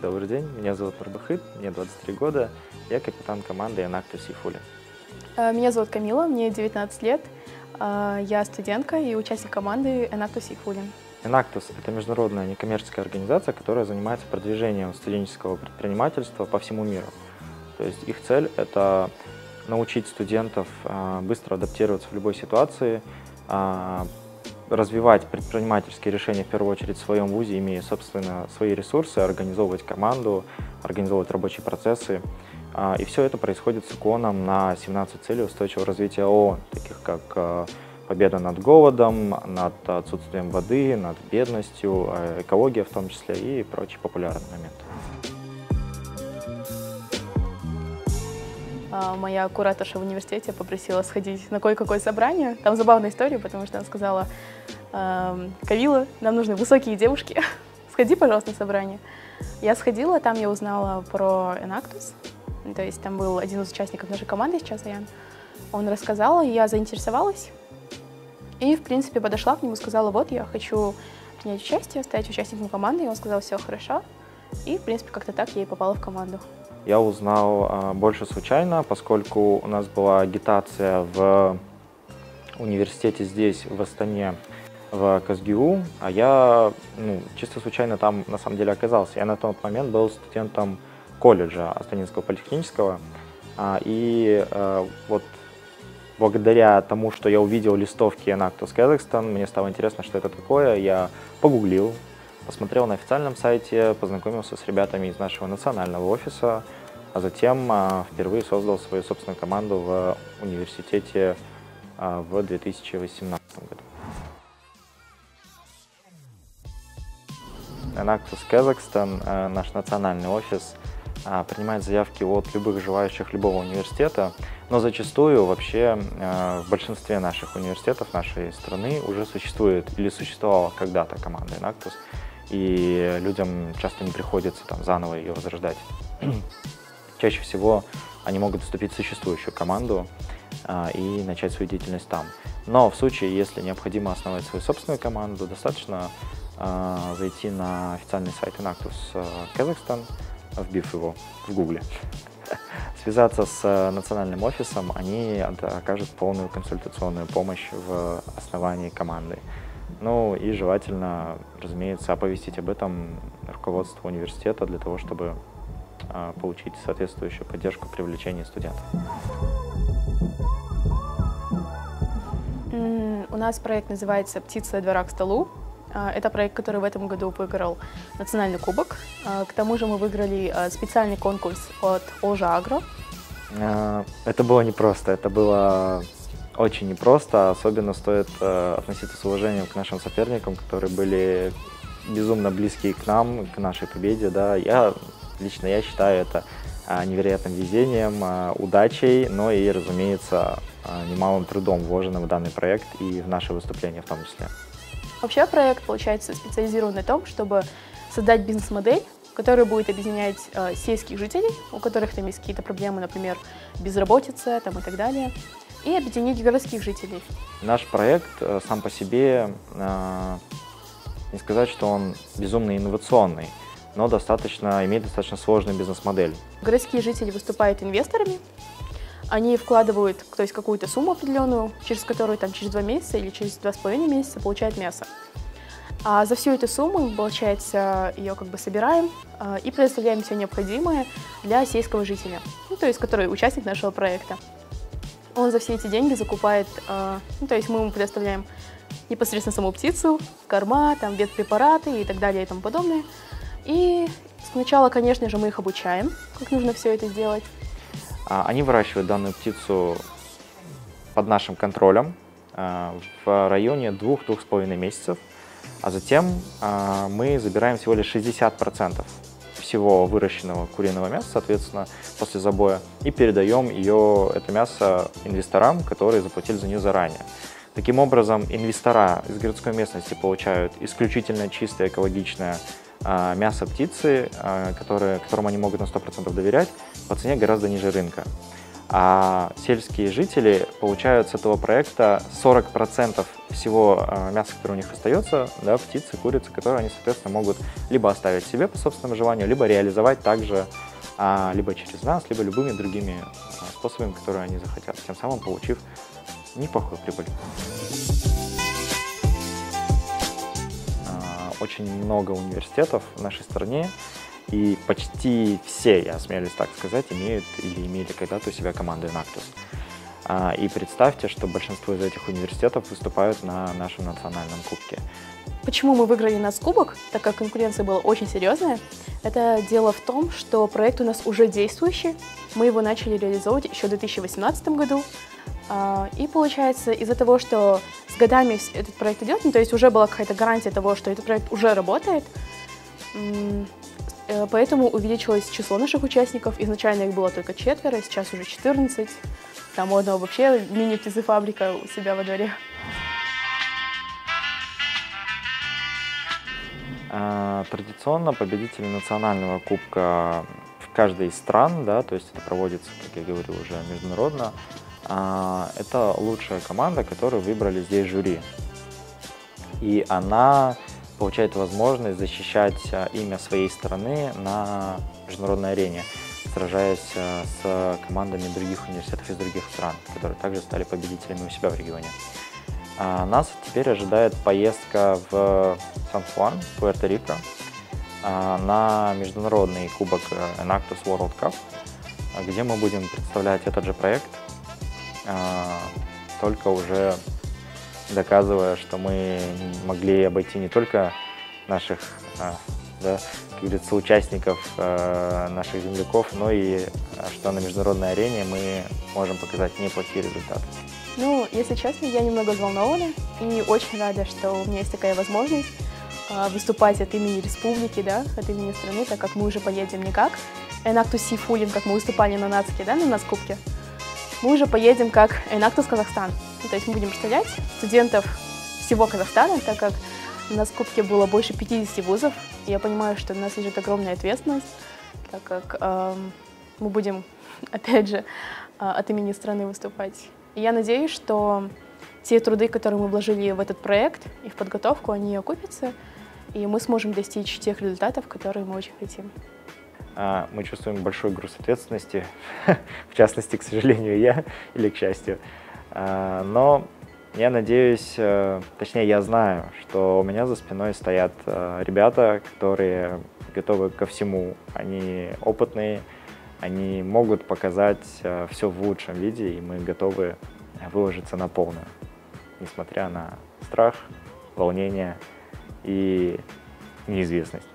Добрый день, меня зовут Нурбахыт, мне 23 года, я капитан команды Enactus Сейфуллин. Меня зовут Камила, мне 19 лет, я студентка и участник команды Enactus Сейфуллин. Enactus — это международная некоммерческая организация, которая занимается продвижением студенческого предпринимательства по всему миру. То есть их цель — это научить студентов быстро адаптироваться в любой ситуации, развивать предпринимательские решения в первую очередь в своем вузе, имея, собственно, свои ресурсы, организовывать команду, организовывать рабочие процессы. И все это происходит с уклоном на 17 целей устойчивого развития ООН, таких как победа над голодом, над отсутствием воды, над бедностью, экология в том числе и прочие популярные моменты. Моя кураторша в университете попросила сходить на кое-какое собрание. Там забавная история, потому что она сказала: «Камила, нам нужны высокие девушки, сходи, пожалуйста, на собрание». Я сходила, там я узнала про Enactus, то есть там был один из участников нашей команды сейчас, Аян. Он рассказал, и я заинтересовалась. И, в принципе, подошла к нему, сказала: вот, я хочу принять участие, стать участником команды. И он сказал: все хорошо. И, в принципе, как-то так я и попала в команду. Я узнал больше случайно, поскольку у нас была агитация в университете здесь, в Астане, в КСГУ, а я чисто случайно там на самом деле оказался. Я на тот момент был студентом колледжа Астанинского политехнического, и вот благодаря тому, что я увидел листовки Enactus Kazakhstan, мне стало интересно, что это такое. Я погуглил, посмотрел на официальном сайте, познакомился с ребятами из нашего национального офиса, а затем впервые создал свою собственную команду в университете в 2018 году. Enactus Kazakhstan, наш национальный офис, принимает заявки от любых желающих любого университета, но зачастую вообще в большинстве наших университетов нашей страны уже существует или существовала когда-то команда Enactus, и людям часто не приходится там заново ее возрождать. Чаще всего они могут вступить в существующую команду и начать свою деятельность там. Но в случае, если необходимо основать свою собственную команду, достаточно зайти на официальный сайт Enactus Kazakhstan, вбив его в Гугле, связаться с национальным офисом, они окажут полную консультационную помощь в основании команды. Ну и желательно, разумеется, оповестить об этом руководство университета для того, чтобы получить соответствующую поддержку при привлечении студентов. У нас проект называется «Птица от двора к столу». Это проект, который в этом году выиграл национальный кубок. К тому же мы выиграли специальный конкурс от Олжа Агро. Это было непросто, это было очень непросто. Особенно стоит относиться с уважением к нашим соперникам, которые были безумно близки к нам, к нашей победе. Да. Лично я считаю это невероятным везением, удачей, но и, разумеется, немалым трудом, вложенным в данный проект и в наши выступления в том числе. Вообще проект, получается, специализирован на том, чтобы создать бизнес-модель, которая будет объединять сельских жителей, у которых там есть какие-то проблемы, например, безработица там, и так далее, и объединить городских жителей. Наш проект сам по себе, не сказать, что он безумно инновационный, но имеет достаточно сложную бизнес-модель. Городские жители выступают инвесторами, они вкладывают, то есть какую-то сумму определенную, через которую там, через 2 месяца или через 2,5 месяца получают мясо. А за всю эту сумму мы, получается, ее как бы собираем и предоставляем все необходимое для сельского жителя, то есть который участник нашего проекта. Он за все эти деньги закупает, то есть мы ему предоставляем непосредственно саму птицу, корма, там, ветпрепараты и так далее и тому подобное. И сначала, конечно же, мы их обучаем, как нужно все это сделать. Они выращивают данную птицу под нашим контролем в районе 2–2,5 месяцев, а затем мы забираем всего лишь 60% всего выращенного куриного мяса, соответственно, после забоя, и передаем это мясо инвесторам, которые заплатили за нее заранее. Таким образом, инвестора из городской местности получают исключительно чистое, экологичное мясо птицы, которому они могут на 100% доверять, по цене гораздо ниже рынка. А сельские жители получают с этого проекта 40% всего мяса, которое у них остается, да, птицы, курицы, которые они, соответственно, могут либо оставить себе по собственному желанию, либо реализовать также либо через нас, либо любыми другими способами, которые они захотят, тем самым получив неплохую прибыль. Очень много университетов в нашей стране, и почти все, я осмелюсь так сказать, имеют или имели когда-то у себя команду Enactus. И представьте, что большинство из этих университетов выступают на нашем национальном кубке. Почему мы выиграли нацкубок, так как конкуренция была очень серьезная? Это дело в том, что проект у нас уже действующий, мы его начали реализовывать еще в 2018 году. И получается, из-за того, что с годами этот проект идет, то есть уже была какая-то гарантия того, что этот проект уже работает, поэтому увеличилось число наших участников. Изначально их было только 4, сейчас уже 14. Там у одного вообще мини-птицефабрика у себя во дворе. Традиционно победители национального кубка в каждой из стран, да, то есть это проводится, как я говорил, уже международно, это лучшая команда, которую выбрали здесь жюри. И она получает возможность защищать имя своей страны на международной арене, сражаясь с командами других университетов из других стран, которые также стали победителями у себя в регионе. Нас теперь ожидает поездка в Сан-Хуан, Пуэрто-Рико, на международный кубок Enactus World Cup, где мы будем представлять этот же проект, только уже доказывая, что мы могли обойти не только наших, да, как говорится, участников, наших земляков, но и что на международной арене мы можем показать неплохие результаты. Ну, если честно, я немного взволнована и очень рада, что у меня есть такая возможность выступать от имени республики, да, от имени страны, так как мы уже поедем не как Enactus Сифулин, как мы выступали на нацке, да, на нацкубке. Мы уже поедем как Enactus Казахстан. То есть мы будем представлять студентов всего Казахстана, так как на нацкубке было больше 50 вузов. И я понимаю, что на нас лежит огромная ответственность, так как мы будем, опять же, от имени страны выступать. И я надеюсь, что те труды, которые мы вложили в этот проект и в подготовку, они окупятся, и мы сможем достичь тех результатов, которые мы очень хотим. Мы чувствуем большой груз ответственности, в частности, к сожалению, я, или к счастью. Но я надеюсь, точнее, я знаю, что у меня за спиной стоят ребята, которые готовы ко всему. Они опытные, они могут показать все в лучшем виде, и мы готовы выложиться на полную, несмотря на страх, волнение и неизвестность.